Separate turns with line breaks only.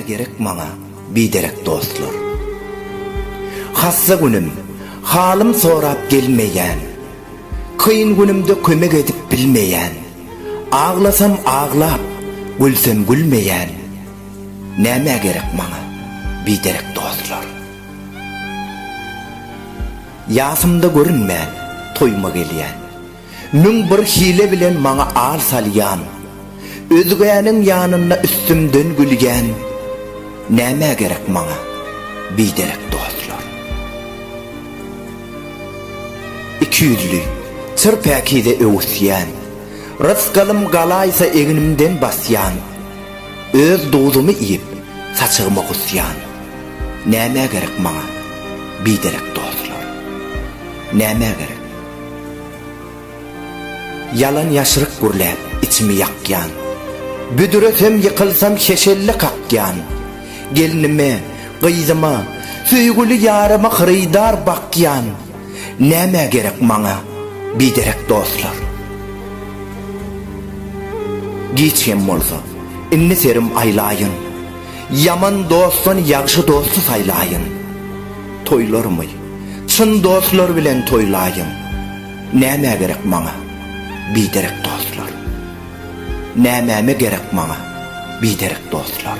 gerek maňa biderek dostlar. Hassa günüm, halim sorap gelmeýän, kıyın günümde kömek edip bilmeýän, ağlasam ağlap, gülsem gülmeýän, näme gerek maňa biderek dostlar. Ýasymda görünmän, toýma gelýän, müň bir hile bilen maňa al salýan, özgäniň ýanynda üstümden gülgän, näme gerek maňa biderek dostlar. İki yüzlü, sır päkide öwüsýän, rızgalym galaysa eginimden basýan, öz dozumy iyip saçygyma gusýan, näme gerek maňa biderek dostlar. Näme gerek? Yalan ýaşyryk gürläp içimi ýakýan, büdüresem ýykylsam şeşelli kakýan, gelinime, gyzyma, süýgüli ýaryma hyrydar bakýan, näme gerek maňa biderek dostlar. Geçen bolsa, inni serim aylaýyn, yaman dostdan ýagşy dosty saýlaýyn. Toýlarmy, çyn dostlar bilen toýlaýyn. Näme gerek maňa biderek dostlar. Näme gerek maňa biderek dostlar.